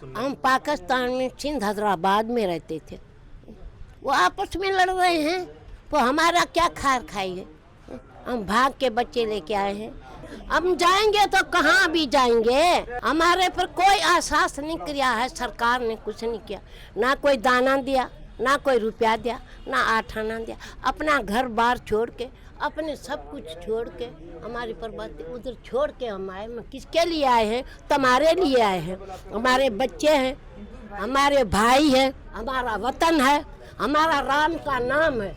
हम पाकिस्तान में सिंध हैदराबाद में रहते थे। वो आपस में लड़ रहे हैं तो हमारा क्या खार खाएंगे। हम भाग के बच्चे लेके आए हैं। हम जाएंगे तो कहाँ भी जाएंगे। हमारे पर कोई आश्वास नहीं किया है, सरकार ने कुछ नहीं किया। ना कोई दाना दिया, ना कोई रुपया दिया, ना आठाना दिया। अपना घर बार छोड़ के, अपने सब कुछ छोड़ के, हमारी बर्बादी उधर छोड़ के हम आए। हम किसके लिए आए हैं? तुम्हारे लिए आए हैं। हमारे बच्चे हैं, हमारे भाई हैं, हमारा वतन है, हमारा राम का नाम है।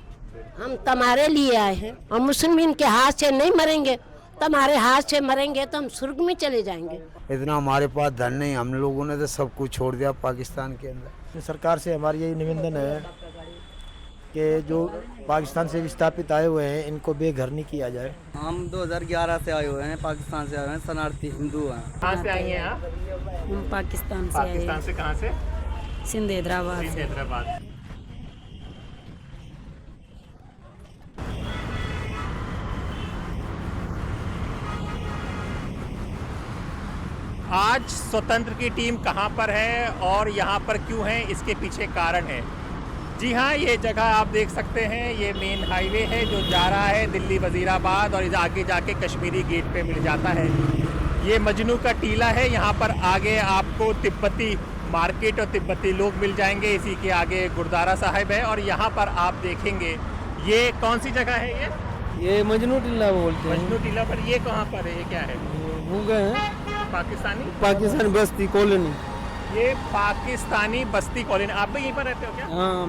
हम तुम्हारे लिए आए हैं। हम मुस्लिम के हाथ से नहीं मरेंगे, तुम्हारे हाथ से मरेंगे तो हम स्वर्ग में चले जाएंगे। इतना हमारे पास धन नहीं, हम लोगों ने तो सब कुछ छोड़ दिया पाकिस्तान के अंदर। सरकार से हमारी यही निवेदन है कि जो पाकिस्तान से विस्थापित आए हुए हैं इनको बेघर नहीं किया जाए। हम 2011 से आए हुए हैं, पाकिस्तान से आए हुए हैं, शरणार्थी हिंदू हैं। कहाँ से आई हैं आप? हम पाकिस्तान से आए। पाकिस्तान से कहाँ से? सिंध हैदराबाद से। हैदराबाद। आज स्वतंत्र की टीम कहाँ पर है और यहाँ पर क्यों है, इसके पीछे कारण है। जी हाँ, ये जगह आप देख सकते हैं, ये मेन हाईवे है जो जा रहा है दिल्ली वजीराबाद और आगे जाके कश्मीरी गेट पे मिल जाता है। ये मजनू का टीला है। यहाँ पर आगे आपको तिब्बती मार्केट और तिब्बती लोग मिल जाएंगे। इसी के आगे गुरुद्वारा साहिब है और यहाँ पर आप देखेंगे ये कौन सी जगह है? ये मजनू टीला बोलते हैं। मजनू टीला पर ये कहाँ पर है? ये क्या है? वो गए हैं पाकिस्तानी बस्ती कॉलोनी। ये पाकिस्तानी बस्ती कॉलोनी। आप भी यहीं पर रहते हो क्या? हाँ,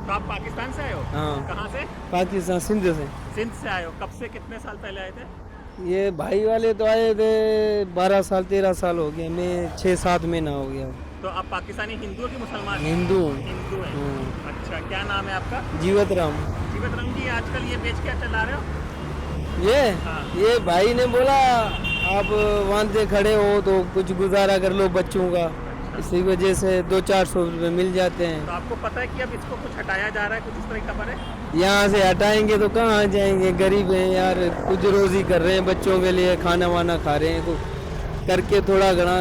तो आप पाकिस्तान से आए हो? हाँ। कहाँ से? पाकिस्तान सिंध से। सिंध से आए हो। कब से, कितने साल पहले आए थे? ये भाई वाले तो आए थे 12 साल 13 साल हो गए, मैं 6-7 महीना हो गया। तो आप पाकिस्तानी हिंदू हो कि मुसलमान? हिंदू। हिंदू है। अच्छा, क्या नाम है आपका? जीवत राम। जीवत राम जी, आजकल ये बेच क्या चला रहे हो? ये भाई ने बोला आप वहाँ से खड़े हो तो कुछ गुजारा कर लो बच्चों का, इसी वजह से 200-400 रुपये मिल जाते हैं। तो आपको पता है कि अब इसको कुछ हटाया जा रहा है, कुछ इस तरह की खबर है? यहाँ से हटाएंगे तो कहाँ जाएंगे, गरीब हैं यार, कुछ रोजी कर रहे हैं, बच्चों के लिए खाना वाना खा रहे हैं, कुछ करके थोड़ा घना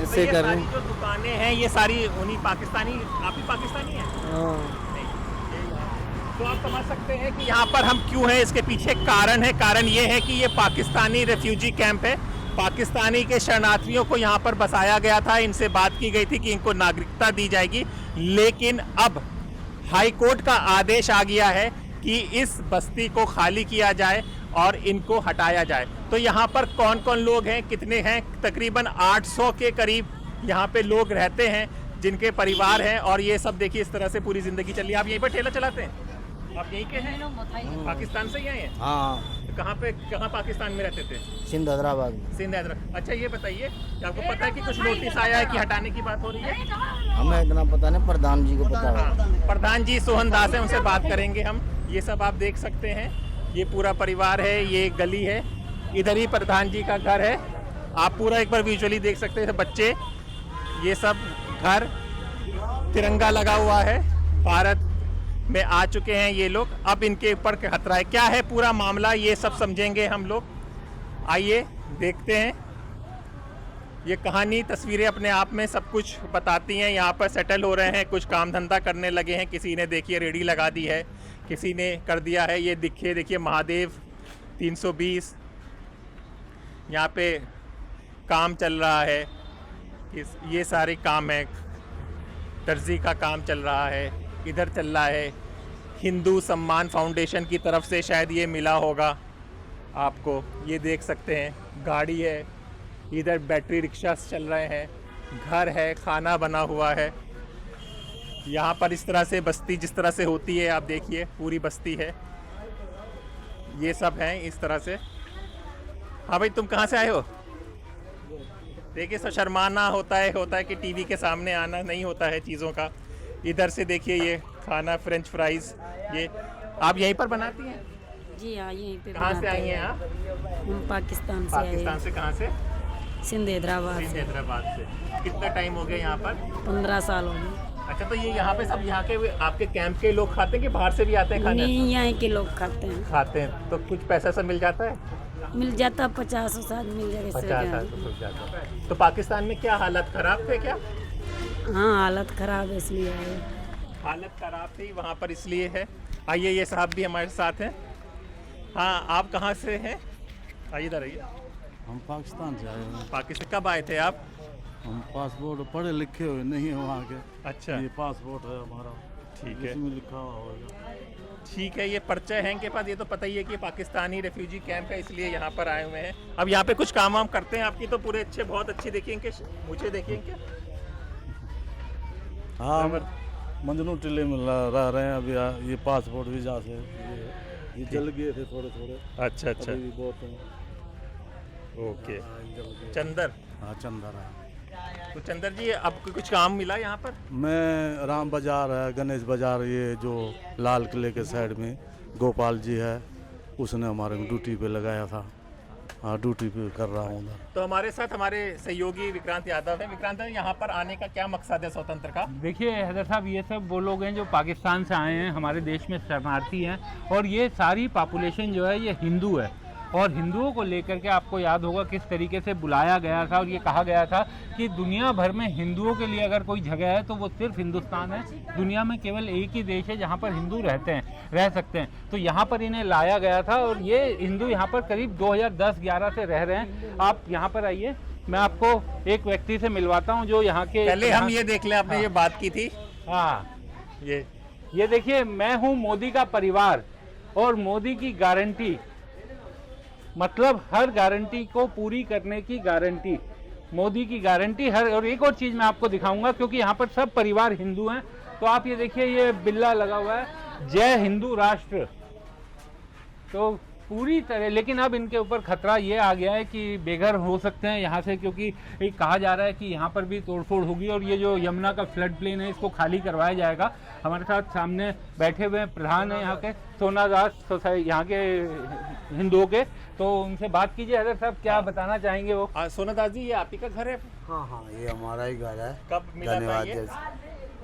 इससे कर रहे हैं। जो दुकानें हैं ये सारी उन्हीं पाकिस्तानी, आप ही पाकिस्तानी हैं? हाँ। तो आप समझ सकते हैं कि यहाँ पर हम क्यों हैं, इसके पीछे कारण है। कारण ये है कि ये पाकिस्तानी रेफ्यूजी कैंप है। पाकिस्तानी के शरणार्थियों को यहाँ पर बसाया गया था। इनसे बात की गई थी कि इनको नागरिकता दी जाएगी, लेकिन अब हाई कोर्ट का आदेश आ गया है कि इस बस्ती को खाली किया जाए और इनको हटाया जाए। तो यहाँ पर कौन कौन लोग हैं, कितने हैं? तकरीबन 800 के करीब यहाँ पे लोग रहते हैं जिनके परिवार हैं। और ये सब देखिए इस तरह से पूरी ज़िंदगी चली। आप यहीं पर ठेला चलाते हैं? आप यहीं के हैं? पाकिस्तान से ही आए हैं? हाँ। तो कहाँ पाकिस्तान में रहते थे? सिंध हैदराबाद में। सिंध हैदराबाद। अच्छा, ये बताइए कि आपको पता है कि कुछ नोटिस आया है कि हटाने की बात हो रही है? हमें इतना पता नहीं, प्रधान जी को पता है। हाँ, प्रधान जी सोहन दास है, उनसे बात करेंगे हम। ये सब आप देख सकते हैं, ये पूरा परिवार है, ये गली है, इधर ही प्रधान जी का घर है। आप पूरा एक बार विजुअली देख सकते हैं। बच्चे, ये सब घर, तिरंगा लगा हुआ है, भारत में आ चुके हैं ये लोग। अब इनके ऊपर खतरा है। क्या है पूरा मामला, ये सब समझेंगे हम लोग। आइए देखते हैं। ये कहानी, तस्वीरें अपने आप में सब कुछ बताती हैं। यहाँ पर सेटल हो रहे हैं, कुछ काम धंधा करने लगे हैं। किसी ने देखिए रेडी लगा दी है, किसी ने कर दिया है। ये देखिए महादेव 320 यहाँ पे काम चल रहा है। ये सारे काम है, दर्जी का काम चल रहा है, इधर चल रहा है। हिंदू सम्मान फाउंडेशन की तरफ से शायद ये मिला होगा आपको। ये देख सकते हैं, गाड़ी है, इधर बैटरी रिक्शा चल रहे हैं, घर है, खाना बना हुआ है। यहाँ पर इस तरह से बस्ती जिस तरह से होती है, आप देखिए पूरी बस्ती है। ये सब हैं इस तरह से। हाँ भाई, तुम कहाँ से आए हो? देखिए, शर्माना होता है कि टीवी के सामने आना नहीं होता है चीज़ों का। इधर से देखिए ये खाना, फ्रेंच फ्राइज, ये आप यहीं पर बनाती हैं? जी हाँ, यहीं पे। कहाँ से आई हैं आप? हम पाकिस्तान से आए। पाकिस्तान से कहाँ से? सिंध हैदराबाद से। हैदराबाद से। कितना टाइम हो गया यहाँ पर? 15 साल हो गए। अच्छा, तो ये यहाँ पे सब यहाँ के आपके कैंप के लोग खाते हैं कि बाहर से भी आते हैं खाने? नहीं, यहाँ के लोग खाते हैं। तो कुछ पैसा सब मिल जाता है? मिल जाता 50 मिल जाएगा। 50 मिल जाता है। तो पाकिस्तान में क्या हालत खराब थे क्या? हाँ हालत खराब है इसलिए आए। हालत खराब थी वहाँ पर इसलिए है। आइए ये साहब भी हमारे साथ हैं। हाँ, आप कहाँ से हैं? आइए इधर आइए। हम पाकिस्तान से आए हैं। पाकिस्तान कब आए थे आप? हम पासपोर्ट पढ़े लिखे हुए नहीं है वहाँ के। अच्छा, ये पासपोर्ट है हमारा, ठीक है, इसमें लिखा हुआ होगा। ठीक है। ये पर्चा है इनके पास, ये तो पता ही है कि पाकिस्तानी रेफ्यूजी कैंप है, इसलिए यहाँ पर आए हुए हैं। अब यहाँ पे कुछ काम वाम करते हैं? आपकी तो पूरे अच्छे, बहुत अच्छे। देखिए इनके मुझे देखिए इनके। हाँ, हम मंजनू टिल्ले में रह रहे हैं अभी। ये पासपोर्ट वीजा से ये जल गए थे थोड़े थोड़े। अच्छा अच्छा, अभी बहुत हैं। ओके। जल गए। चंदर, हाँ चंदर है। तो चंदर जी आपको कुछ काम मिला यहाँ पर? मैं राम बाजार है, गणेश बाजार, ये जो लाल किले के साइड में गोपाल जी है, उसने हमारे को ड्यूटी पे लगाया था। हाँ, ड्यूटी पे कर रहा हूँ उधर। तो हमारे साथ हमारे सहयोगी विक्रांत यादव है। विक्रांत, यहाँ पर आने का क्या मकसद है स्वतंत्र का? देखिए हैदर साहब, ये सब वो लोग हैं जो पाकिस्तान से आए हैं, हमारे देश में शरणार्थी हैं, और ये सारी पॉपुलेशन जो है ये हिंदू है। और हिंदुओं को लेकर के आपको याद होगा किस तरीके से बुलाया गया था, और ये कहा गया था कि दुनिया भर में हिंदुओं के लिए अगर कोई जगह है तो वो सिर्फ हिंदुस्तान है। दुनिया में केवल एक ही देश है जहाँ पर हिंदू रह सकते हैं। तो यहाँ पर इन्हें लाया गया था, और ये हिंदू यहाँ पर करीब 2010-11 से रह रहे हैं। आप यहाँ पर आइए, मैं आपको एक व्यक्ति से मिलवाता हूँ जो यहाँ के। पहले हम ये देख लें, आपने ये बात की थी। हाँ, ये देखिए, मैं हूँ मोदी का परिवार, और मोदी की गारंटी मतलब हर गारंटी को पूरी करने की गारंटी, मोदी की गारंटी हर। और एक और चीज़ मैं आपको दिखाऊंगा, क्योंकि यहाँ पर सब परिवार हिंदू हैं। तो आप ये देखिए, ये बिल्ला लगा हुआ है, जय हिंदू राष्ट्र। तो पूरी तरह, लेकिन अब इनके ऊपर खतरा ये आ गया है कि बेघर हो सकते हैं यहाँ से, क्योंकि कहा जा रहा है कि यहाँ पर भी तोड़फोड़ होगी, और ये जो यमुना का फ्लड प्लेन है इसको खाली करवाया जाएगा। हमारे साथ सामने बैठे हुए प्रधान है यहाँ के, सोनादास सोसाइटी यहाँ के हिंदुओं के, तो उनसे बात कीजिए। हैदर साहब, क्या बताना चाहेंगे वो? सोनादास जी, ये आप ही का घर है? हाँ हाँ, ये हमारा ही घर है। कब मिला था धन्यवाद। ये?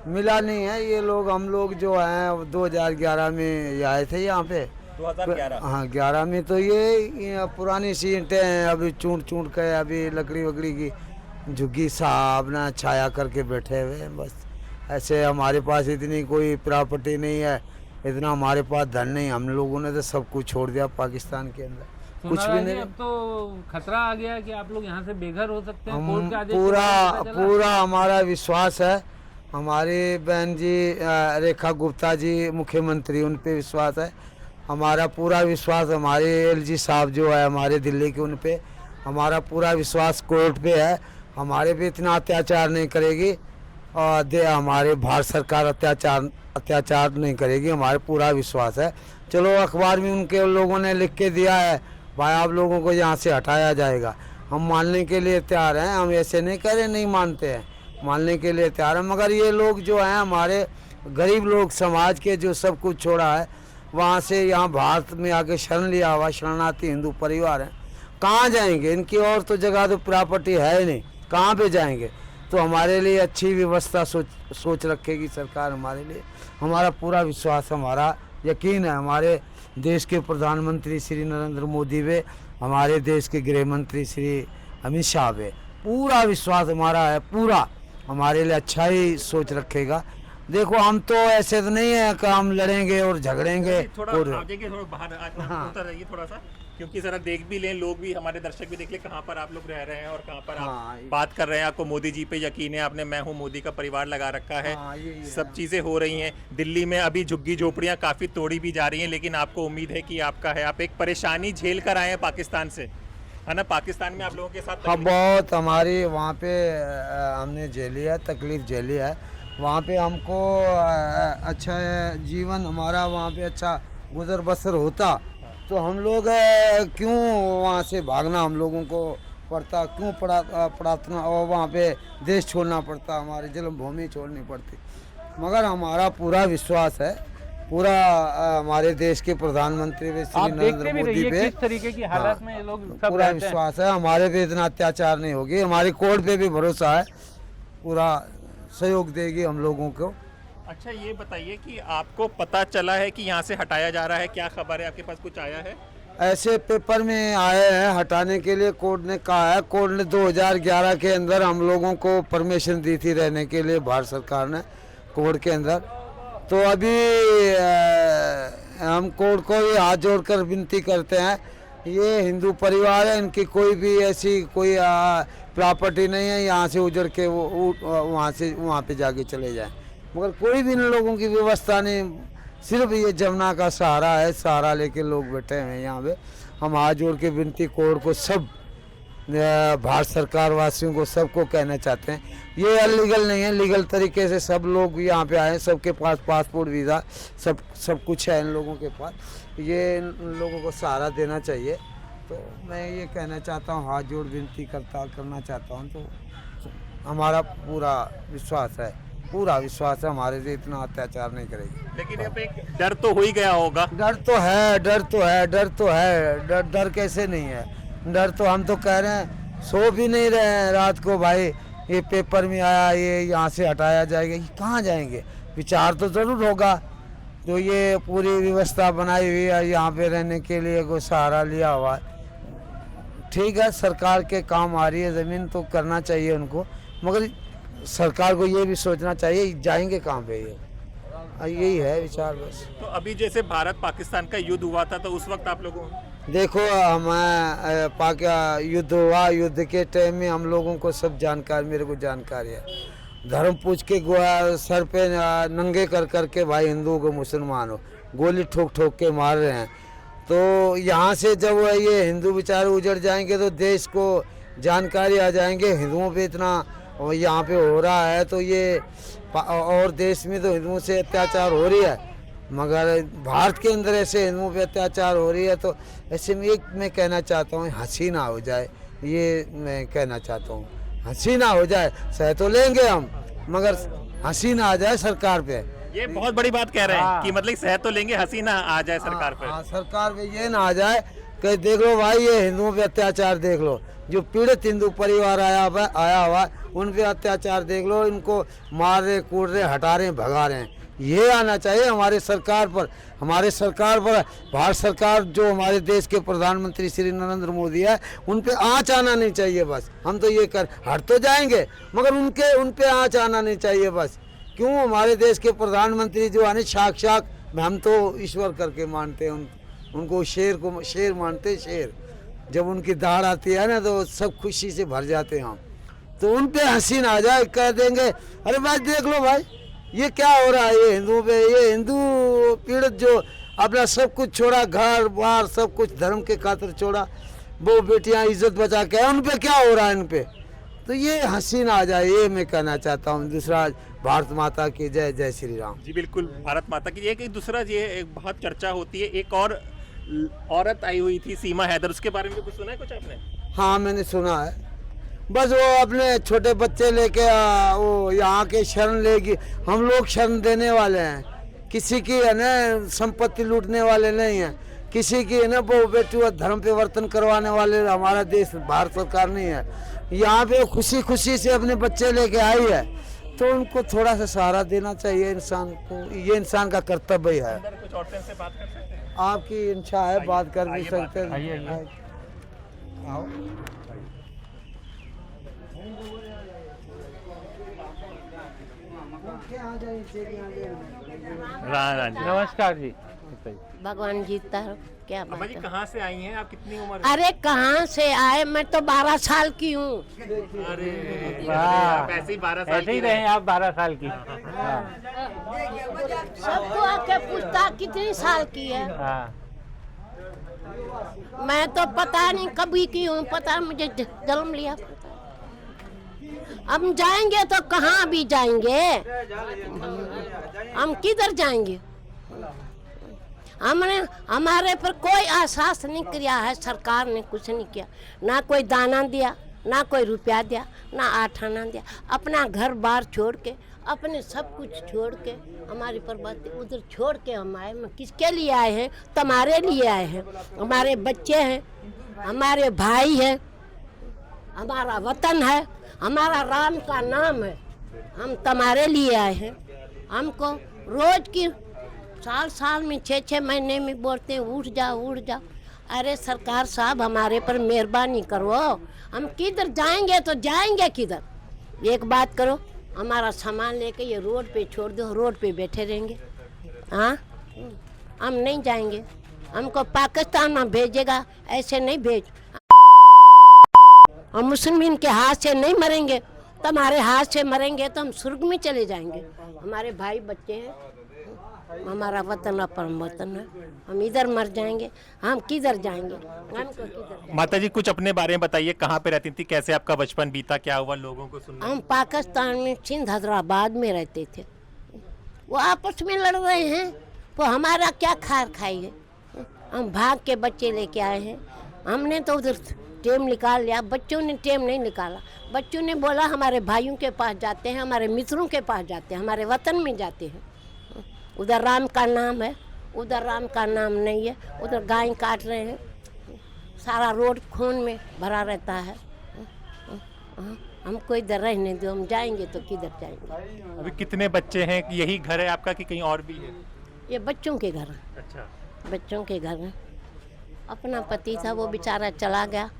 मिला नहीं है ये लोग, हम लोग जो हैं 2011 में आए थे यहाँ पे। 2011? हाँ, 11 में। तो ये पुरानी सी ईंटें हैं, अभी चूंट के अभी लकड़ी वकड़ी की झुग्गी साहब ना छाया करके बैठे हुए हैं बस। ऐसे हमारे पास इतनी कोई प्रॉपर्टी नहीं है, इतना हमारे पास धन नहीं। हम लोगों ने तो सब कुछ छोड़ दिया पाकिस्तान के अंदर, कुछ भी नहीं। अब तो खतरा आ गया है कि आप लोग यहाँ से बेघर हो सकते हैं। कोर्ट हम के आदेश के बाद पता चला। पूरा हमारा विश्वास है, हमारी बहन जी रेखा गुप्ता जी मुख्यमंत्री, उन पे विश्वास है। हमारा पूरा विश्वास हमारे एलजी साहब जो है हमारे दिल्ली के, उन पे हमारा पूरा विश्वास कोर्ट पे है। हमारे पे इतना अत्याचार नहीं करेगी, और हमारे भारत सरकार अत्याचार नहीं करेगी, हमारा पूरा विश्वास है। चलो, अखबार में उनके लोगों ने लिख के दिया है भाई आप लोगों को यहाँ से हटाया जाएगा, हम मानने के लिए तैयार हैं। हम ऐसे नहीं कह रहे नहीं मानते हैं, मानने के लिए तैयार हैं। मगर ये लोग जो हैं हमारे गरीब लोग समाज के, जो सब कुछ छोड़ा है वहाँ से यहाँ भारत में आके शरण लिया हुआ शरणार्थी हिंदू परिवार हैं, कहाँ जाएंगे? इनकी और तो जगह तो प्रॉपर्टी है ही नहीं, कहाँ पे जाएंगे? तो हमारे लिए अच्छी व्यवस्था सोच रखेगी सरकार हमारे लिए। हमारा पूरा विश्वास, हमारा यकीन है हमारे देश के प्रधानमंत्री श्री नरेंद्र मोदी पे, हमारे देश के गृह मंत्री श्री अमित शाह पे पूरा विश्वास हमारा है। पूरा हमारे लिए अच्छा ही सोच रखेगा। देखो, हम तो ऐसे तो नहीं है कि हम लड़ेंगे और झगड़ेंगे। थोड़ा आगे थोड़ा बाहर उतर रहिए थोड़ा सा, क्योंकि जरा देख भी लें लोग भी, हमारे दर्शक भी देख लें कहाँ पर आप लोग रह रहे हैं और कहाँ पर आप बात कर रहे हैं। आपको मोदी जी पे यकीन है, आपने मैं हूँ मोदी का परिवार लगा रखा है। सब चीज़ें हो रही हैं दिल्ली में। अभी झुग्गी झोपड़ियाँ काफ़ी तोड़ी भी जा रही हैं, लेकिन आपको उम्मीद है कि आपका है, आप एक परेशानी झेल कर आए हैं पाकिस्तान से, है ना? पाकिस्तान में आप लोगों के साथ हाँ, बहुत हमारी वहाँ पे हमने झेली है, तकलीफ झेली है। वहाँ पे हमको अच्छा जीवन हमारा वहाँ पे अच्छा गुजर बसर होता, तो हम लोग क्यों वहाँ से भागना हम लोगों को पड़ता, क्यों पड़ातना और वहाँ पे देश छोड़ना पड़ता, हमारी जन्मभूमि छोड़नी पड़ती। मगर हमारा पूरा विश्वास है, पूरा हमारे देश के प्रधानमंत्री श्री नरेंद्र मोदी पे किस तरीके की हालत में ये लोग सब पूरा रहते हैं। विश्वास है। हमारे पे इतना अत्याचार नहीं होगी, हमारी कोर्ट पे भी भरोसा है, पूरा सहयोग देगी हम लोगों को। अच्छा, ये बताइए कि आपको पता चला है कि यहाँ से हटाया जा रहा है, क्या खबर है? आपके पास कुछ आया है? ऐसे पेपर में आए हैं हटाने के लिए। कोर्ट ने कहा है, कोर्ट ने 2011 के अंदर हम लोगों को परमिशन दी थी रहने के लिए, भारत सरकार ने कोर्ट के अंदर। तो अभी हम कोर्ट को ये हाथ जोड़कर विनती करते हैं, ये हिंदू परिवार है, इनकी कोई भी ऐसी कोई प्रॉपर्टी नहीं है, यहाँ से उजड़ के वो वहाँ पे जाके चले जाएं। मगर कोई भी इन लोगों की व्यवस्था नहीं, सिर्फ ये जमुना का सहारा है, सहारा लेके लोग बैठे हैं यहाँ पे। हम हाथ जोड़ के विनती कोर्ट को, सब भारत सरकार वासियों को, सबको कहना चाहते हैं, ये अनलीगल नहीं है, लीगल तरीके से सब लोग यहाँ पे आए, सबके पास पासपोर्ट वीज़ा सब कुछ है इन लोगों के पास। ये इन लोगों को सहारा देना चाहिए। तो मैं ये कहना चाहता हूँ, हाथ जोड़ विनती करना चाहता हूँ। तो हमारा पूरा विश्वास है हमारे से, इतना अत्याचार नहीं करेगी। लेकिन अब एक डर तो हो ही गया होगा। डर तो है, डर कैसे नहीं है। डर तो हम तो कह रहे हैं, सो भी नहीं रहे हैं रात को भाई, ये पेपर में आया, ये यहाँ से हटाया जाएगा, ये कहाँ जाएंगे। विचार तो ज़रूर होगा। तो ये पूरी व्यवस्था बनाई हुई है यहाँ पे रहने के लिए, कोई सहारा लिया हुआ है, ठीक है, सरकार के काम आ रही है, ज़मीन तो करना चाहिए उनको। मगर सरकार को ये भी सोचना चाहिए जाएंगे कहाँ पे, ये यही है विचार बस। तो अभी जैसे भारत पाकिस्तान का युद्ध हुआ था, तो उस वक्त आप लोगों देखो, युद्ध हुआ, युद्ध के टाइम में हम लोगों को सब जानकारी, मेरे को जानकारी है। धर्म पूछ के सर पे नंगे कर के भाई हिंदू को मुसलमान हो, गोली ठोक के मार रहे हैं। तो यहाँ से जब ये हिंदू बेचारे उजड़ जाएंगे तो देश को जानकारी आ जाएंगे हिंदुओं पे इतना यहाँ पे हो रहा है। तो ये और देश में तो हिंदुओं से अत्याचार हो रही है, मगर भारत के अंदर ऐसे हिंदुओं पे अत्याचार हो रही है। तो ऐसे में एक मैं कहना चाहता हूँ, हंसी ना हो जाए, ये मैं कहना चाहता हूँ, हंसी ना हो जाए। सह तो लेंगे हम, मगर हंसी ना आ जाए सरकार पे। ये बहुत बड़ी बात कह रहे हैं कि मतलब सह तो लेंगे, हंसी ना आ जाए सरकार पे। सरकार पे ये ना आ जाए कि देख लो भाई ये हिंदुओं पे अत्याचार देख लो, जो पीड़ित हिंदू परिवार आया हुआ उन पे अत्याचार देख लो, इनको मार रहे, कूट रहे, हटा रहे, भगा रहे हैं। ये आना चाहिए हमारे सरकार पर। भारत सरकार जो हमारे देश के प्रधानमंत्री श्री नरेंद्र मोदी है, उन पे आँच आना नहीं चाहिए बस। हम तो ये हट तो जाएंगे, मगर उन पे आँच आना नहीं चाहिए बस। क्यों, हमारे देश के प्रधानमंत्री जो है साक्षात, हम तो ईश्वर करके मानते हैं उनको, शेर मानते हैं, शेर। जब उनकी दाढ़ आती है ना तो सब खुशी से भर जाते हैं हम। तो उन पे हंसी ना आ जाए, कह देंगे अरे भाई देख लो भाई ये क्या हो रहा है, ये हिंदुओं पे, ये हिंदू पीड़ित जो अपना सब कुछ छोड़ा, घर बार सब कुछ धर्म के खातिर छोड़ा, वो बेटियां इज्जत बचा के, उन पे क्या हो रहा है इन पे। तो ये हंसी ना आ जाए, ये मैं कहना चाहता हूँ। दूसरा, भारत माता की जय, जय श्री राम। जी बिल्कुल, भारत माता की। एक दूसरा ये एक बहुत चर्चा होती है, एक और औरत आई हुई थी सीमा हैदर, उसके बारे में कुछ सुना है कुछ आपने? हाँ मैंने सुना है, बस वो अपने छोटे बच्चे लेके वो यहाँ के शरण लेगी। हम लोग शरण देने वाले हैं, किसी की है ना संपत्ति लूटने वाले नहीं हैं, किसी की है ना वो बेटी व धर्म परिवर्तन करवाने वाले हमारा देश भारत सरकार नहीं है। यहाँ पे खुशी से अपने बच्चे लेके आई है, तो उनको थोड़ा सा सहारा देना चाहिए इंसान को, ये इंसान का कर्तव्य है। कुछ औरतें से बात कर सकते हैं? आपकी इच्छा है, बात कर भी सकते हैं। आओ। नमस्कार जी। भगवान जीता है, क्या अम्मा बात जी है। कहाँ से आई हैं आप, कितनी उम्र? अरे कहाँ से आए, मैं तो 12 साल की हूँ। अरे वाह, ऐसे ही 12 साल ऐसे ही की रहे आप 12 साल की। सबको आके पूछता कितनी साल की है। हाँ। मैं तो पता नहीं कभी की हूँ, पता मुझे जन्म लिया। हम जाएंगे तो कहाँ भी जाएंगे, हम किधर जाएंगे। हमारे पर कोई आश्वास नहीं किया है, सरकार ने कुछ नहीं किया, ना कोई दाना दिया, ना कोई रुपया दिया, ना आठाना दिया। अपना घर बार छोड़ के, अपने सब कुछ छोड़ के, हमारी बर्बादी उधर छोड़ के हम आए। हम किसके लिए आए हैं? तुम्हारे लिए आए हैं। हमारे बच्चे हैं, हमारे भाई हैं, हमारा वतन है, हमारा राम का नाम है। हम तुम्हारे लिए आए हैं। हमको रोज की साल में 6-6 महीने में बोलते हैं उठ जा उठ जा। अरे सरकार साहब हमारे पर मेहरबानी करो, हम किधर जाएंगे तो जाएंगे किधर? एक बात करो, हमारा सामान लेके ये रोड पे छोड़ दो, रोड पे बैठे रहेंगे? हाँ, हम नहीं जाएंगे, हमको पाकिस्तान में भेजेगा, ऐसे नहीं भेज। हम मुसलमान के हाथ से नहीं मरेंगे, तुम्हारे हाथ से मरेंगे तो हम स्वर्ग में चले जाएंगे। हमारे भाई बच्चे हैं, हमारा वतन अपना वतन है, हम इधर मर जाएंगे, हम किधर जाएंगे? हमको किधर? माता जी कुछ अपने बारे में बताइए, कहाँ पे रहती थी, कैसे आपका बचपन बीता, क्या हुआ लोगों को सुनना? हम पाकिस्तान में सिंध हैदराबाद में रहते थे। वो आपस में लड़ रहे हैं, वो हमारा क्या खार खाएंगे? हम भाग के बच्चे लेके आए हैं, हमने तो उधर टेम निकाल लिया, बच्चों ने टेम नहीं निकाला। बच्चों ने बोला हमारे भाइयों के पास जाते हैं, हमारे मित्रों के पास जाते हैं, हमारे वतन में जाते हैं। उधर राम का नाम है, उधर राम का नाम नहीं है, उधर गाय काट रहे हैं, सारा रोड खून में भरा रहता है। हमको इधर रहने दो, हम जाएंगे तो किधर जाएंगे? अभी कितने बच्चे हैं? यही घर है आपका कि कहीं और भी है? ये बच्चों के घर है, अच्छा, बच्चों के घर है। अपना पति था वो बेचारा चला गया,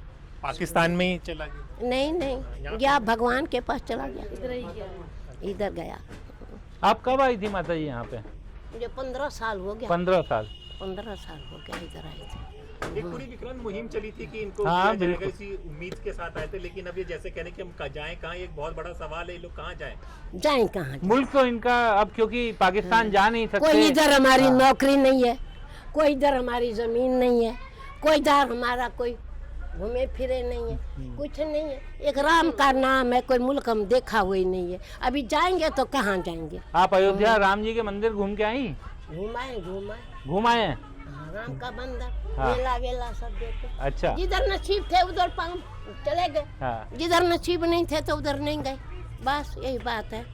पाकिस्तान में ही चला गया? नहीं गया, भगवान के पास चला गया, इधर गया। आप कब आई थी माता जी यहाँ पे? मुझे 15 साल हो गया। 15 साल 15 साल हो गया इधर आए थे। एक पूरी विक्रांत मुहिम चली थी कि इनको हाँ, किया जाएगा, बिल्कुल। इसी उम्मीद के साथ आए थे, लेकिन अब ये जैसे कहने कि हम जाएं कहाँ, एक बहुत बड़ा सवाल है, ये लोग कहाँ जाएं? जाएं कहाँ? मुल्क तो इनका अब क्योंकि पाकिस्तान जा नहीं सकते। कोई इधर हमारी नौकरी नहीं है, कोई इधर हमारी जमीन नहीं है, कोई इधर हमारा कोई घूमे फिरे नहीं है, कुछ नहीं है। एक राम का नाम है, कोई मुल्क हम देखा हुआ ही नहीं है। अभी जाएंगे तो कहाँ जाएंगे? आप अयोध्या राम जी के मंदिर घूम के आई? घुमाए घुमाए हैं? राम का मंदिर, हाँ। मेला वेला सब देखे। अच्छा, जिधर नसीब थे उधर चले गए, हाँ। जिधर नसीब नहीं थे तो उधर नहीं गए, बस यही बात है।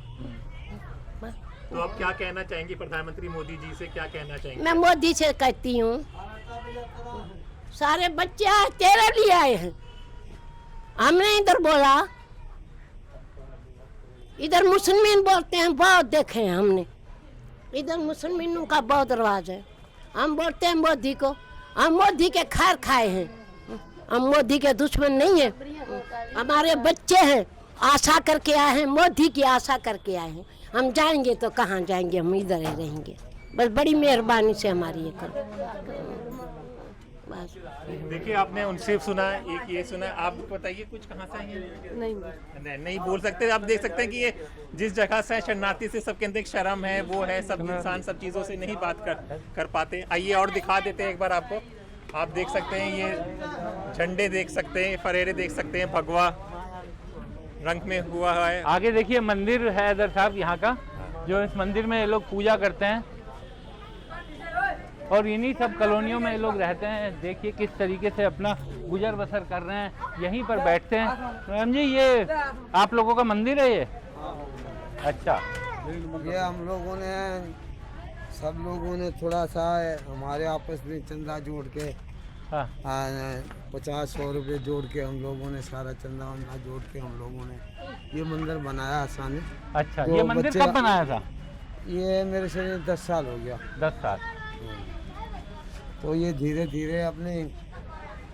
तो आप क्या कहना चाहेंगी प्रधानमंत्री मोदी जी से, क्या कहना चाहेंगे? मैं मोदी से कहती हूँ, सारे बच्चे आज तेरे लिए आए हैं, हमने इधर बोला, इधर मुसलमान बोलते हैं, बहुत देखे हैं हमने, इधर मुसलमानों का बहुत रिवाज है। हम बोलते हैं मोदी को, हम मोदी के खार खाए हैं, हम मोदी के दुश्मन नहीं है। हमारे बच्चे हैं, आशा करके आए हैं, मोदी की आशा करके आए हैं। हम जाएंगे तो कहाँ जाएंगे, हम इधर ही रहेंगे। बस बड़ी मेहरबानी से हमारी ये करो बस। देखिए आपने उनसे सुना, एक ये सुना, आप बताइए कुछ कहाँ से आए? नहीं बोल सकते। आप देख सकते हैं कि ये जिस जगह से शरणार्थी से सबके अंदर एक शर्म है, वो है, सब इंसान सब चीज़ों से नहीं बात कर पाते। आइए और दिखा देते हैं एक बार आपको। आप देख सकते हैं ये झंडे देख सकते हैं, फरेरे देख सकते हैं, भगवा रंग में हुआ है। आगे देखिए मंदिर है इधर साहब यहाँ का, जो इस मंदिर में ये लोग पूजा करते हैं और इन्हीं सब कॉलोनियों में ये लोग रहते हैं। देखिए किस तरीके से अपना गुजर बसर कर रहे हैं, यहीं पर बैठते हैं। मैम जी ये आप लोगों का मंदिर है ये? अच्छा, ये हम लोगों ने, सब लोगों ने थोड़ा सा हमारे आपस में चंदा जोड़ के, हाँ 50-100 रुपये जोड़ के हम लोगों ने सारा चंदा वंदा जोड़ के हम लोगों ने ये मंदिर बनाया आसानी। अच्छा, तो ये मंदिर बच्चे- कब बनाया था? ये मेरे से 10 साल हो गया। 10 साल। तो ये धीरे धीरे अपने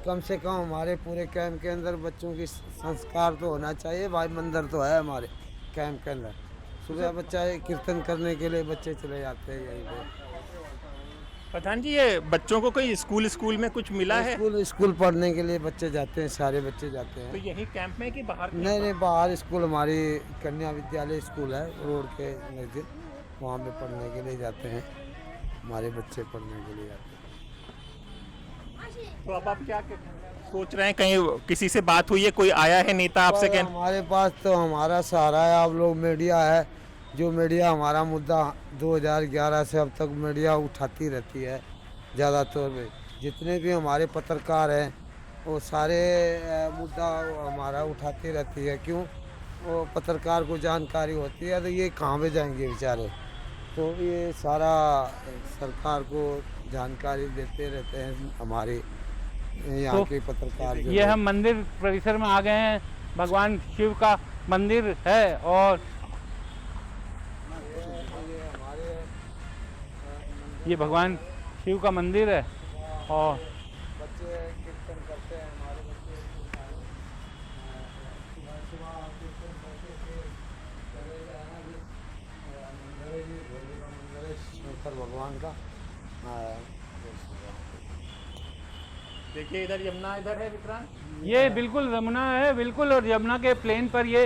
कम से कम हमारे पूरे कैंप के अंदर बच्चों की संस्कार तो होना चाहिए भाई। मंदिर तो है हमारे कैंप के अंदर, सुबह बच्चा कीर्तन करने के लिए बच्चे चले जाते हैं यहीं पे। प्रधान जी ये बच्चों को कोई स्कूल में कुछ मिला है? स्कूल पढ़ने के लिए बच्चे जाते हैं, सारे बच्चे जाते हैं। तो यही कैंप में कि बाहर? नहीं बाहर स्कूल, हमारी कन्या विद्यालय स्कूल है रोड के नज़दीक, वहाँ पे पढ़ने के लिए जाते हैं, हमारे बच्चे पढ़ने के लिए जाते हैं। तो अब आप क्या सोच रहे हैं, कहीं किसी से बात हुई है, कोई आया है नेता आपसे? कहने हमारे पास तो हमारा सहारा है आप लोग, मीडिया है, जो मीडिया हमारा मुद्दा 2011 से अब तक मीडिया उठाती रहती है। ज़्यादातर में जितने भी हमारे पत्रकार हैं वो सारे मुद्दा हमारा उठाती रहती है। क्यों? वो पत्रकार को जानकारी होती है, तो ये कहाँ पे जाएंगे बेचारे, तो ये सारा सरकार को जानकारी देते रहते हैं हमारे यहाँ के पत्रकार। ये हम मंदिर परिसर में आ गए हैं, भगवान शिव का मंदिर है और ये भगवान शिव का मंदिर है और बच्चे कीर्तन करते हैं हमारे बच्चे सुबह सुबह कीर्तन करते थे चले जाना भी मंदिर जी भोले का मंदिर है शंकर भगवान का। देखिए इधर यमुना इधर है विक्रांत। ये बिल्कुल यमुना है, बिल्कुल, और यमुना के प्लेन पर ये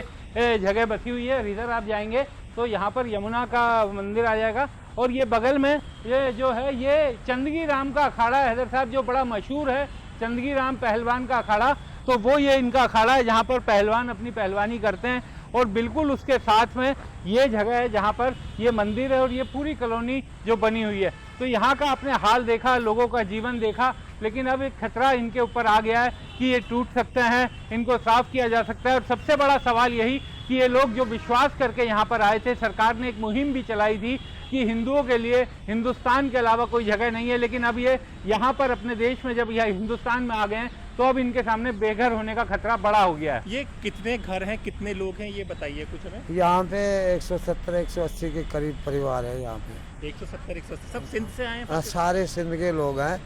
जगह बसी हुई है। इधर आप जाएंगे तो यहाँ पर यमुना का मंदिर आ जाएगा, और ये बगल में ये जो है ये चंदगी राम का अखाड़ा है हैदर साहब, जो बड़ा मशहूर है, चंदगी राम पहलवान का अखाड़ा। तो वो ये इनका अखाड़ा है जहाँ पर पहलवान अपनी पहलवानी करते हैं, और बिल्कुल उसके साथ में ये जगह है जहाँ पर ये मंदिर है, और ये पूरी कॉलोनी जो बनी हुई है। तो यहाँ का आपने हाल देखा, लोगों का जीवन देखा, लेकिन अब एक खतरा इनके ऊपर आ गया है कि ये टूट सकते हैं, इनको साफ किया जा सकता है। और सबसे बड़ा सवाल यही कि ये लोग जो विश्वास करके यहाँ पर आए थे, सरकार ने एक मुहिम भी चलाई थी कि हिंदुओं के लिए हिंदुस्तान के अलावा कोई जगह नहीं है, लेकिन अब ये यहाँ पर अपने देश में जब यह हिंदुस्तान में आ गए हैं तो अब इनके सामने बेघर होने का खतरा बड़ा हो गया है। ये कितने घर हैं, कितने लोग हैं, ये बताइए कुछ हमें। यहाँ पे 170-180 के करीब परिवार है यहाँ पे। 170-180 सब सिंध से आए हैं? सारे सिंध के लोग हैं,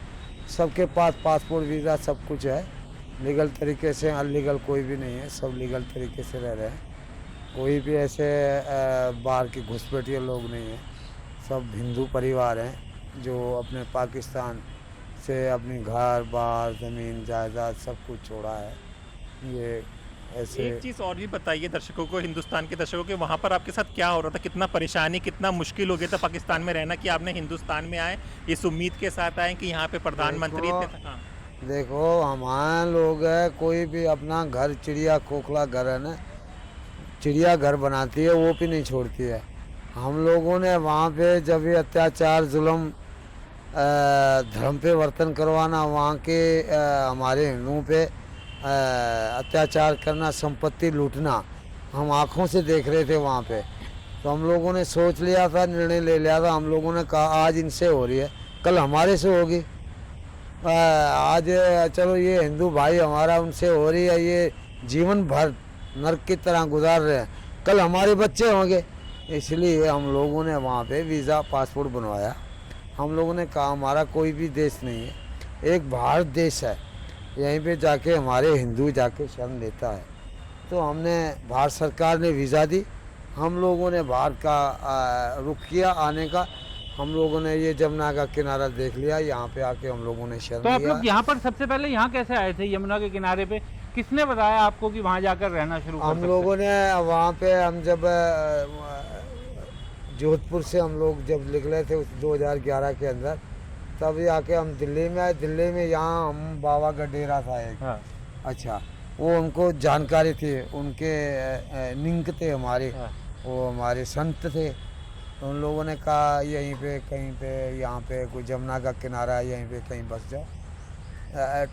सबके पास पासपोर्ट वीज़ा सब कुछ है, लीगल तरीके से, अनलीगल कोई भी नहीं है, सब लीगल तरीके से रह रहे हैं। कोई भी ऐसे बाहर की घुसपैठिए लोग नहीं हैं, सब हिंदू परिवार हैं जो अपने पाकिस्तान से अपनी घर बार ज़मीन जायदाद सब कुछ छोड़ा है। ये ऐसे एक चीज़ और भी बताइए दर्शकों को, हिंदुस्तान के दर्शकों के, वहाँ पर आपके साथ क्या हो रहा था, कितना परेशानी, कितना मुश्किल हो गया था पाकिस्तान में रहना कि आपने हिंदुस्तान में आए इस उम्मीद के साथ आए कि यहाँ पे प्रधानमंत्री थे? हाँ। देखो हमारे लोग है, कोई भी अपना घर चिड़िया खोखला घर है ना, चिड़िया घर बनाती है वो भी नहीं छोड़ती है। हम लोगों ने वहाँ पे जब ये अत्याचार जुल्म धर्म पे वर्तन करवाना, वहाँ के हमारे हिंदुओं पे अत्याचार करना, संपत्ति लूटना, हम आँखों से देख रहे थे वहाँ पे। तो हम लोगों ने सोच लिया था, निर्णय ले लिया था, हम लोगों ने कहा आज इनसे हो रही है, कल हमारे से होगी। आज चलो ये हिंदू भाई हमारा उनसे हो रही है, ये जीवन भर नरक की तरह गुजार रहे हैं, कल हमारे बच्चे होंगे। इसलिए हम लोगों ने वहाँ पे वीज़ा पासपोर्ट बनवाया। हम लोगों ने कहा हमारा कोई भी देश नहीं है, एक भारत देश है, यहीं पे जाके हमारे हिंदू जाके शरण लेता है। तो हमने, भारत सरकार ने वीज़ा दी, हम लोगों ने बाहर का रुख किया आने का। हम लोगों ने ये जमुना का किनारा देख लिया, यहाँ पे आके हम लोगों ने शरण तो आप लिया। लोग यहाँ पर सबसे पहले यहाँ कैसे आए थे यमुना के किनारे पे? किसने बताया आपको कि वहाँ जाकर रहना शुरू कर हम सकते लोगों ने वहाँ पे, हम जब जोधपुर से हम लोग जब निकले थे उस 2011 के अंदर, तब आके हम दिल्ली में आए। दिल्ली में यहाँ हम बाबा का डेरा था एक। हाँ। अच्छा, वो उनको जानकारी थी, उनके निंक थे हमारे, हाँ। वो हमारे संत थे। तो उन लोगों ने कहा यहीं पे कहीं पे, यहाँ पे कोई जमुना का किनारा है, यहीं पे कहीं बस जाओ,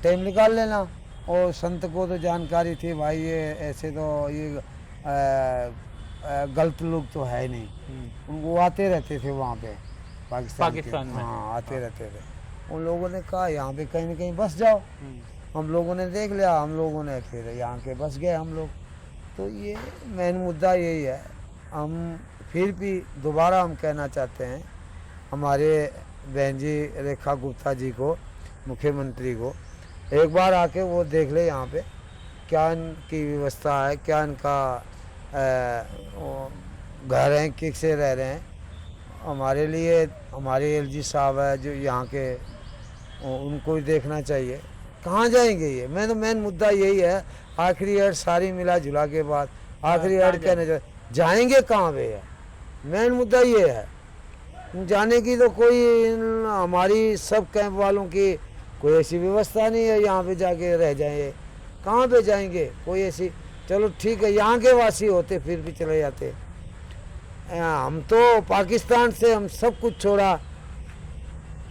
टाइम निकाल लेना। और संत को तो जानकारी थी भाई ये ऐसे तो ये गलत लोग तो है नहीं, वो आते रहते थे वहाँ पे पाकिस्तान में। हाँ, आते रहते थे। उन लोगों ने कहा यहाँ पे कहीं ना कहीं बस जाओ। हम लोगों ने देख लिया, हम लोगों ने फिर यहाँ के बस गए हम लोग। तो ये मेन मुद्दा यही है। हम फिर भी दोबारा हम कहना चाहते हैं हमारे बहन जी रेखा गुप्ता जी को, मुख्यमंत्री को, एक बार आके वो देख ले यहाँ पे क्या इनकी व्यवस्था है, क्या इनका घर हैं, किससे रह रहे हैं। हमारे लिए हमारे एलजी साहब है जो यहाँ के, उनको ही देखना चाहिए। कहाँ जाएंगे ये? मेन मुद्दा यही है। आखिरी एड सारी मिला जुला के बाद आखिरी एड कहने जाएंगे कहाँ पे है, मेन मुद्दा ये है। जाने की तो कोई हमारी सब कैंप वालों की कोई ऐसी व्यवस्था नहीं है यहाँ पे जाके रह जाएंगे। कहाँ पे जाएंगे? कोई ऐसी, चलो ठीक है यहाँ के वासी होते फिर भी चले जाते। हम तो पाकिस्तान से हम सब कुछ छोड़ा,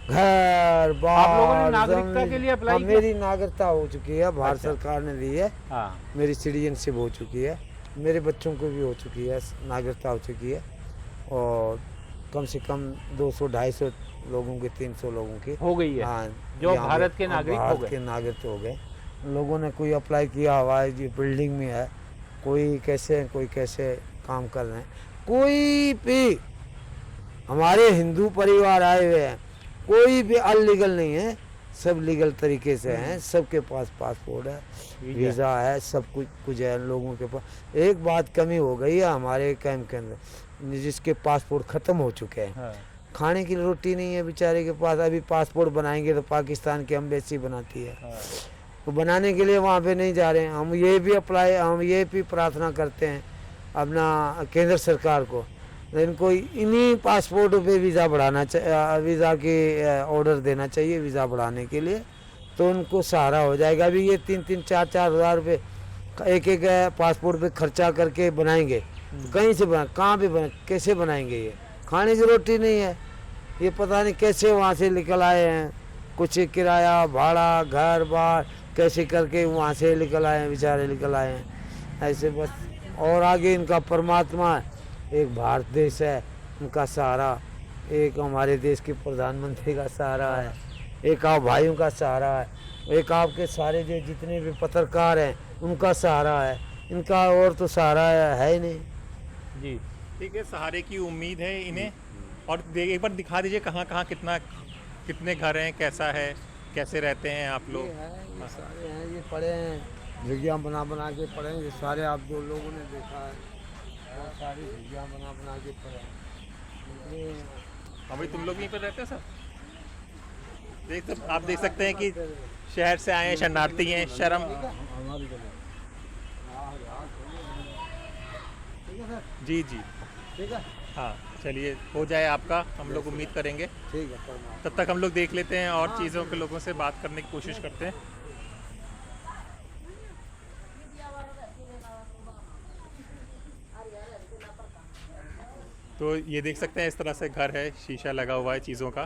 घर बार। आप लोगों ने नागरिकता के लिए अप्लाई किया? मेरी नागरिकता हो चुकी है, भारत सरकार ने दी है। हाँ। मेरी सिटीजनशिप हो चुकी है, मेरे बच्चों को भी हो चुकी है, नागरिकता हो चुकी है। और कम से कम 200-250 लोगों की, 300 लोगों की हो गई है। हाँ, जो भारत के नागरिक हो गए। के नागरिक हो गए। लोगों ने कोई अप्लाई किया हुआ है, जो बिल्डिंग में है, कोई कैसे काम कर रहे हैं। कोई भी हमारे हिंदू परिवार आए हुए हैं, कोई भी अनलीगल नहीं है, सब लीगल तरीके से हैं, सबके पास पासपोर्ट है, वीज़ा है, सब कुछ है लोगों के पास। एक बात कमी हो गई है हमारे कैंप के अंदर, जिसके पासपोर्ट ख़त्म हो चुके हैं। हाँ। खाने की रोटी नहीं है बेचारे के पास। अभी पासपोर्ट बनाएंगे तो पाकिस्तान की एम्बेसी बनाती है, तो बनाने के लिए वहाँ पे नहीं जा रहे हैं। हम ये भी प्रार्थना करते हैं अपना केंद्र सरकार को, इनको इन्हीं पासपोर्टों पे वीज़ा बढ़ाना चाहिए, वीज़ा की ऑर्डर देना चाहिए वीज़ा बढ़ाने के लिए, तो उनको सहारा हो जाएगा। अभी ये 3-3, 4-4 हज़ार रुपये एक पासपोर्ट पे खर्चा करके बनाएंगे, तो कहीं से बना, कहाँ पे बना, कैसे बनाएंगे? ये खाने की रोटी नहीं है, ये पता नहीं कैसे वहाँ से निकल आए हैं, कुछ किराया भाड़ा घर बार कैसे करके वहाँ से निकल आए हैं, बेचारे निकल आए हैं ऐसे बस। और आगे इनका परमात्मा है, एक भारत देश है उनका सहारा, एक हमारे देश के प्रधानमंत्री का सहारा है, एक आप भाइयों का सहारा है, एक आपके सारे जो जितने भी पत्रकार हैं उनका सहारा है, इनका और तो सहारा है ही नहीं जी। ठीक है, सहारे की उम्मीद है इन्हें। और एक बार दिखा दीजिए कहाँ कहाँ कितने घर हैं, कैसा है, कैसे रहते हैं आप लोग? ये सारे हैं, ये पड़े हैं, झुग्गियाँ बना बना के पड़े हैं, ये सारे आप जो लोगों ने देखा है वो सारी झुग्गियाँ बना बना के पड़े हैं। अभी तुम लोग यहीं पर रहते हैं सर? आप देख सकते हैं कि शहर से आए हैं, शरणार्थी हैं, शर्म। जी जी ठीक है, हाँ, चलिए हो जाए आपका, हम लोग उम्मीद करेंगे। ठीक है। तब तक हम लोग देख लेते हैं और चीज़ों के लोगों से बात करने की कोशिश करते हैं। तो ये देख सकते हैं इस तरह से घर है, शीशा लगा हुआ है चीज़ों का।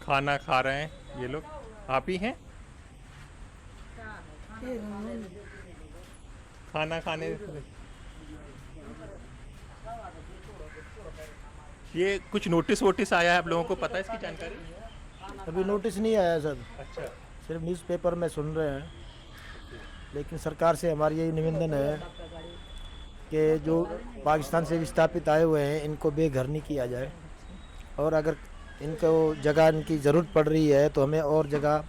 खाना खा रहे हैं ये लोग। आप ही हैं? खाना खाने ये कुछ नोटिस वोटिस आया है, आप लोगों को पता है इसकी जानकारी? अभी नोटिस नहीं आया सर, अच्छा, सिर्फ न्यूज़पेपर में सुन रहे हैं। लेकिन सरकार से हमारी यही निवेदन है कि जो पाकिस्तान से विस्थापित आए हुए हैं इनको बेघर नहीं किया जाए, और अगर इनको जगह इनकी ज़रूरत पड़ रही है तो हमें और जगह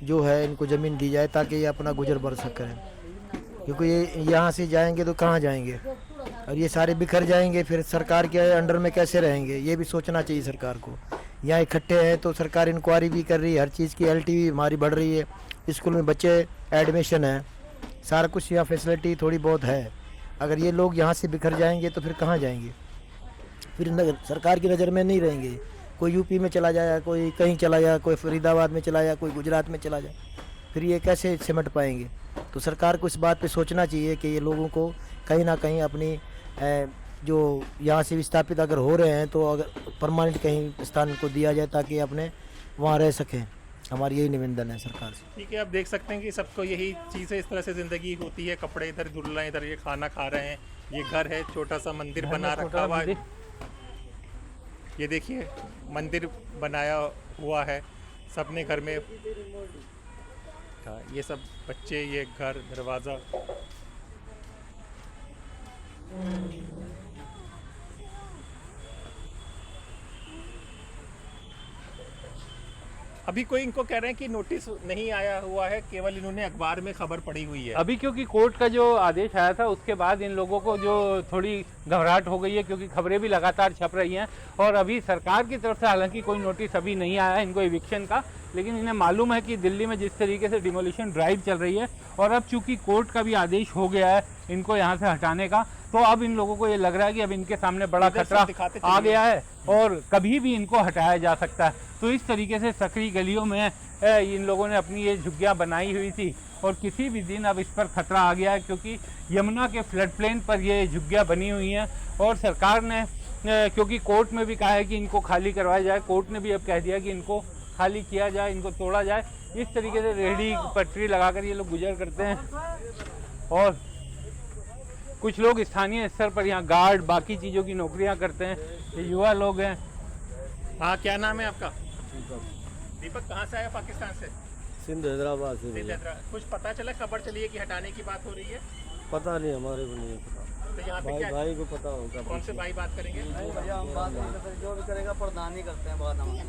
जो है इनको ज़मीन दी जाए ताकि ये अपना गुजर बसर सकें, क्योंकि ये यहाँ से जाएंगे तो कहाँ जाएंगे, और ये सारे बिखर जाएंगे, फिर सरकार के अंडर में कैसे रहेंगे, ये भी सोचना चाहिए सरकार को। यहाँ इकट्ठे हैं तो सरकार इंक्वायरी भी कर रही है, हर चीज़ की LTV हमारी बढ़ रही है, स्कूल में बच्चे एडमिशन है, सारा कुछ यहाँ फैसिलिटी थोड़ी बहुत है। अगर ये लोग यहाँ से बिखर जाएंगे तो फिर कहाँ जाएंगे, फिर सरकार की नज़र में नहीं रहेंगे। कोई यूपी में चला जाए, कोई कहीं चला जाए, कोई फरीदाबाद में चला जाए, कोई गुजरात में चला जाए, फिर ये कैसे सिमट पाएंगे। तो सरकार को इस बात पे सोचना चाहिए कि ये लोगों को कहीं ना कहीं अपनी जो यहाँ से विस्थापित अगर हो रहे हैं तो अगर परमानेंट कहीं स्थान को दिया जाए ताकि अपने वहाँ रह सकें। हमारी यही निवेदन है सरकार से। ठीक है, आप देख सकते हैं कि सबको यही चीज़ है, इस तरह से ज़िंदगी होती है। कपड़े इधर धुल रहे हैं, इधर ये खाना खा रहे हैं, ये घर है, छोटा सा मंदिर बना रखा हुआ है। ये देखिए मंदिर बनाया हुआ है सबने घर में। ये सब बच्चे, ये घर, दरवाज़ा। अभी कोई इनको कह रहे हैं कि नोटिस नहीं आया हुआ है, केवल इन्होंने अखबार में खबर पड़ी हुई है। अभी क्योंकि कोर्ट का जो आदेश आया था उसके बाद इन लोगों को जो थोड़ी घबराहट हो गई है, क्योंकि खबरें भी लगातार छप रही हैं। और अभी सरकार की तरफ से हालांकि कोई नोटिस अभी नहीं आया है इनको इविक्शन का, लेकिन इन्हें मालूम है कि दिल्ली में जिस तरीके से डिमोलिशन ड्राइव चल रही है और अब चूंकि कोर्ट का भी आदेश हो गया है इनको यहाँ से हटाने का, तो अब इन लोगों को ये लग रहा है कि अब इनके सामने बड़ा खतरा आ गया है और कभी भी इनको हटाया जा सकता है। तो इस तरीके से सकरी गलियों में इन लोगों ने अपनी ये झुग्गियाँ बनाई हुई थी और किसी भी दिन अब इस पर खतरा आ गया है, क्योंकि यमुना के फ्लड प्लेन पर ये झुग्गियाँ बनी हुई हैं। और सरकार ने क्योंकि कोर्ट में भी कहा है कि इनको खाली करवाया जाए, कोर्ट ने भी अब कह दिया कि इनको खाली किया जाए, इनको तोड़ा जाए। इस तरीके से रेहड़ी पटरी लगाकर ये लोग गुजर करते हैं और कुछ लोग स्थानीय स्तर पर यहाँ गार्ड बाकी चीज़ों की नौकरियाँ करते हैं। ये युवा लोग हैं। हाँ, क्या नाम है आपका? दीपक। कहाँ से आया? पाकिस्तान से? सिंध हैदराबाद से। कुछ पता चला, खबर चली है कि हटाने की बात हो रही है? पता नहीं, हमारे को नहीं पता। तो यहाँ पे क्या भाई को पता होगा। कौन से भाई बात करेंगे? भैया हम बात नहीं करते, जो भी करेगा प्रधान ही करते हैं बात हमारी।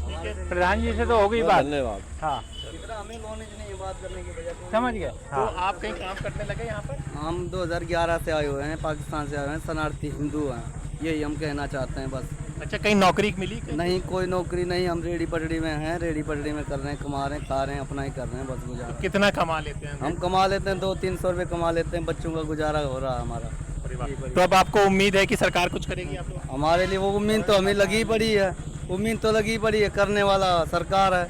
ठीक है, प्रधान जी से तो हो गई बात। धन्यवाद। हाँ इतना हमें नॉलेज नहीं है बात करने की भैया। समझ गए। तो आप कहीं काम करने लगे यहाँ पर? हम 2011 से आए हुए हैं, पाकिस्तान से आए हुए हैं, शरणार्थी हिंदू हैं, यही हम कहना चाहते हैं बस। अच्छा, कहीं नौकरी मिली? नहीं, कोई नौकरी नहीं, हम रेडी पटड़ी में हैं, रेडी पटड़ी में कर रहे हैं, कमा रहे हैं, खा रहे हैं, अपना ही कर रहे हैं बस गुजारा। कितना कमा लेते हैं? हम कमा लेते हैं 200-300 रुपये कमा लेते हैं, बच्चों का गुजारा हो रहा है हमारा। तो अब आपको उम्मीद है कि सरकार कुछ करेगी आप लोग? हमारे लिए वो उम्मीद तो हमें लगी पड़ी है, उम्मीद तो लगी पड़ी है, करने वाला सरकार है,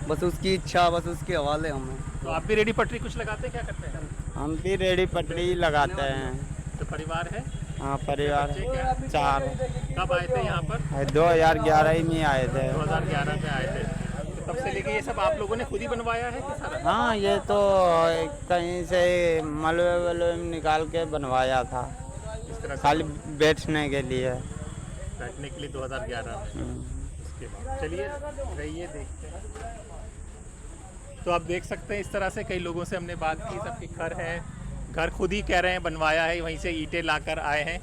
बस उसकी इच्छा, बस उसके हवाले हम हैं। तो आप भी रेडी पटरी कुछ लगाते हैं, क्या करते हैं? हम भी रेडी पटड़ी लगाते हैं। तो परिवार है? हाँ, परिवार बच्चे क्या? 4। कब आए थे यहाँ पर? 2011 में आए थे। 2011 में आए थे। तो तब से लेके ये सब आप लोगों ने खुद ही बनवाया है कि सारा? हाँ, ये तो कहीं से मलबे वलबे में निकाल के बनवाया था, इस तरह से खाली बैठने के लिए। बैठने के लिए 2011 में। उसके बाद चलिए रहिए, देखते हैं। तो आप देख सकते हैं इस तरह से कई लोगों से हमने बात की, सबके घर है, घर खुद ही कह रहे हैं बनवाया है, वहीं से ईंटें लाकर आए हैं।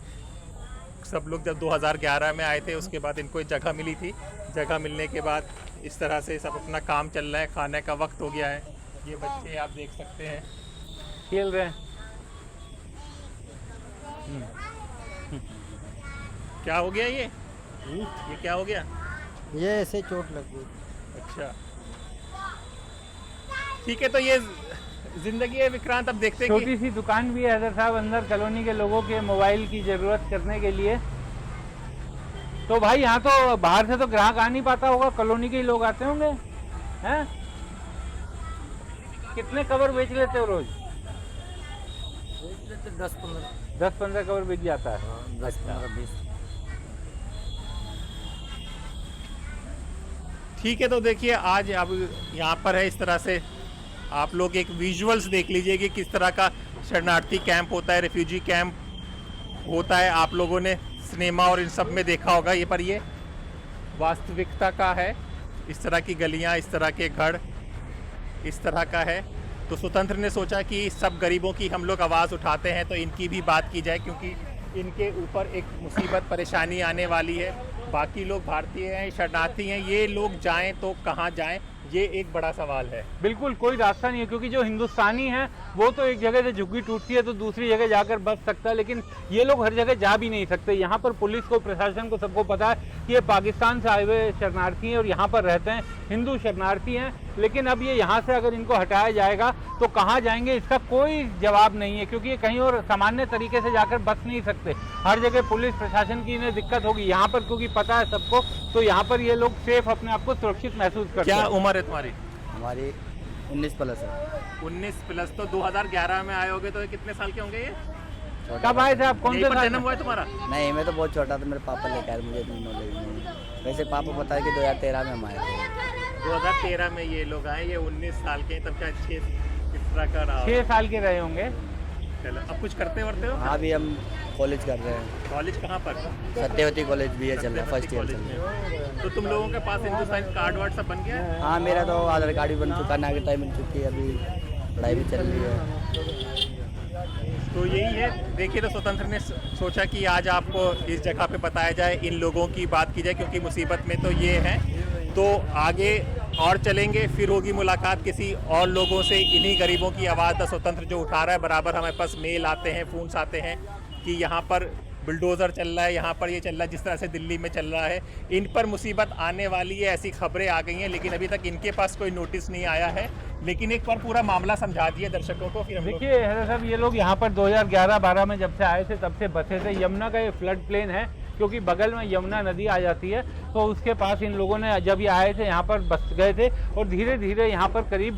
सब लोग जब 2011 में आए थे उसके बाद इनको जगह मिली थी, जगह मिलने के बाद इस तरह से सब अपना काम चल रहा है, खाने का वक्त हो गया है। ये बच्चे आप देख सकते हैं खेल रहे हैं। क्या हो गया ये क्या हो गया? ये ऐसे चोट लग गई। अच्छा, ठीक है, तो ये जिंदगी है विक्रांत। अब देखते हैं छोटी सी दुकान भी है हैदर साहब अंदर कॉलोनी के लोगों के मोबाइल की जरूरत करने के लिए। तो भाई यहाँ तो बाहर से तो ग्राहक आ नहीं पाता होगा, कॉलोनी के ही लोग आते होंगे, हैं? कितने कवर बेच लेते हो रोज? 10-15 कवर बिक जाता है। 10-15-20। ठीक है, तो देखिए आज अब यहाँ पर है, इस तरह से आप लोग एक विजुअल्स देख लीजिए कि किस तरह का शरणार्थी कैंप होता है, रेफ्यूजी कैंप होता है। आप लोगों ने सिनेमा और इन सब में देखा होगा, ये पर ये वास्तविकता का है। इस तरह की गलियाँ, इस तरह के घर, इस तरह का है। तो स्वतंत्र ने सोचा कि सब गरीबों की हम लोग आवाज़ उठाते हैं तो इनकी भी बात की जाए, क्योंकि इनके ऊपर एक मुसीबत परेशानी आने वाली है। बाकी लोग भारतीय हैं, शरणार्थी हैं, ये लोग जाएं तो कहाँ जाएं, ये एक बड़ा सवाल है। बिल्कुल कोई रास्ता नहीं है, क्योंकि जो हिंदुस्तानी है वो तो एक जगह से झुग्गी टूटती है तो दूसरी जगह जाकर बच सकता है, लेकिन ये लोग हर जगह जा भी नहीं सकते। यहाँ पर पुलिस को, प्रशासन को, सबको पता है कि ये पाकिस्तान से आए हुए शरणार्थी हैं और यहाँ पर रहते हैं, हिंदू शरणार्थी हैं। लेकिन अब ये यहाँ से अगर इनको हटाया जाएगा तो कहाँ जाएंगे, इसका कोई जवाब नहीं है, क्योंकि ये कहीं और सामान्य तरीके से जाकर बच नहीं सकते। हर जगह पुलिस प्रशासन की इन्हें दिक्कत होगी। यहाँ पर क्योंकि पता है सबको, तो यहाँ पर ये लोग सेफ, अपने आप को सुरक्षित महसूस करते हैं। क्या उम्र है तुम्हारी? हमारी 19 प्लस है। 19 प्लस। तो 2011 में आए होगे, तो ये कितने साल के होंगे? ये कब आए थे आप? कौन यहीं से पर साल जन्म हुआ है तुम्हारा? नहीं, मैं तो बहुत छोटा था, मेरे पापा लेकर आए, मुझे इतनी नॉलेज नहीं है। वैसे पापा बताए कि 2013 में हम आए थे। 2013 में ये लोग आए, ये 19 साल के हैं, तब क्या 6 साल के रहे होंगे। चलो, अब कुछ करते वर्ते हो? हाँ, अभी हम कॉलेज कर रहे हैं। कॉलेज कहाँ पर? सत्यवती कॉलेज भी है, चल रहा है, फर्स्ट ईयर कॉलेज चल रहा है। में। तो तुम लोगों के पास हिंदुस्तान कार्ड वार्ड सब बन गया है? हाँ, मेरा तो आधार कार्ड भी बन चुका, नागरिकता बन चुकी है, अभी पढ़ाई भी चल रही है। तो यही है। देखिए, तो स्वतंत्र ने सोचा कि आज आपको इस जगह पे बताया जाए, इन लोगों की बात की जाए, क्योंकि मुसीबत में तो ये है। तो आगे और चलेंगे, फिर होगी मुलाकात किसी और लोगों से। इन्हीं गरीबों की आवाज़ द स्वतंत्र जो उठा रहा है, बराबर हमारे पास मेल आते हैं, फ़ोन्स आते हैं कि यहाँ पर बुलडोज़र चल रहा है, यहाँ पर ये चल रहा है, जिस तरह से दिल्ली में चल रहा है, इन पर मुसीबत आने वाली है, ऐसी खबरें आ गई हैं। लेकिन अभी तक इनके पास कोई नोटिस नहीं आया है। लेकिन एक बार पूरा मामला समझा दिया दर्शकों को। फिर हम लोग देखिए हैदर साहब, ये लोग यहाँ पर 2011-12 में जब से आए थे तब से बसे थे। यमुना का ये फ्लड प्लेन है, क्योंकि बगल में यमुना नदी आ जाती है, तो उसके पास इन लोगों ने जब ये आए थे यहाँ पर बस गए थे, और धीरे धीरे यहाँ पर करीब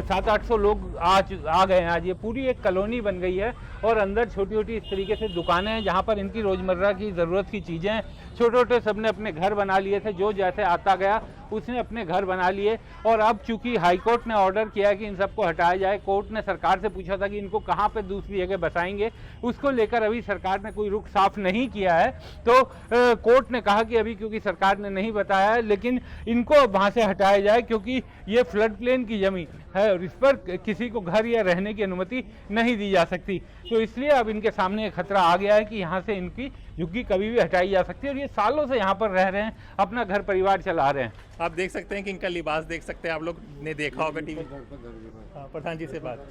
700-800 लोग आ गए हैं। आज ये पूरी एक कॉलोनी बन गई है, और अंदर छोटी छोटी इस तरीके से दुकानें हैं जहाँ पर इनकी रोज़मर्रा की ज़रूरत की चीज़ें हैं। छोटे छोटे सबने अपने घर बना लिए थे, जो जैसे आता गया उसने अपने घर बना लिए। और अब चूंकि हाईकोर्ट ने ऑर्डर किया कि इन सबको हटाया जाए, कोर्ट ने सरकार से पूछा था कि इनको कहाँ पे दूसरी जगह बसाएंगे, उसको लेकर अभी सरकार ने कोई रुख साफ नहीं किया है। तो कोर्ट ने कहा कि अभी क्योंकि सरकार ने नहीं बताया है, लेकिन इनको वहाँ से हटाया जाए क्योंकि ये फ्लड प्लेन की जमीन है और इस पर किसी को घर या रहने की अनुमति नहीं दी जा सकती। तो इसलिए अब इनके सामने एक खतरा आ गया है कि यहाँ से इनकी झुग्गी कभी भी हटाई जा सकती है और ये सालों से यहाँ पर रह रहे हैं, अपना घर परिवार चला रहे हैं। आप देख सकते हैं कि इनका लिबास देख सकते हैं, आप लोग ने देखा होगा टीवी। प्रधान जी से बात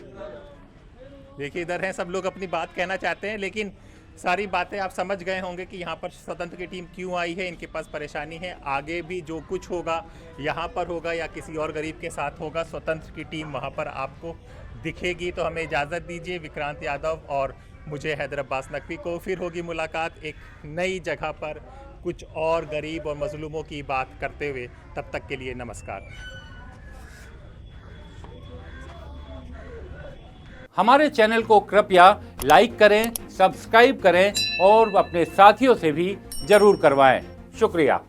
देखिए, इधर हैं सब लोग अपनी बात कहना चाहते हैं, लेकिन सारी बातें आप समझ गए होंगे कि यहाँ पर स्वतंत्र की टीम क्यों आई है, इनके पास परेशानी है। आगे भी जो कुछ होगा यहाँ पर होगा या किसी और गरीब के साथ होगा, स्वतंत्र की टीम वहाँ पर आपको दिखेगी। तो हमें इजाज़त दीजिए, विक्रांत यादव और मुझे हैदर अब्बास नकवी को। फिर होगी मुलाकात एक नई जगह पर कुछ और गरीब और मजलूमों की बात करते हुए। तब तक के लिए नमस्कार। हमारे चैनल को कृपया लाइक करें, सब्सक्राइब करें और अपने साथियों से भी जरूर करवाएं। शुक्रिया।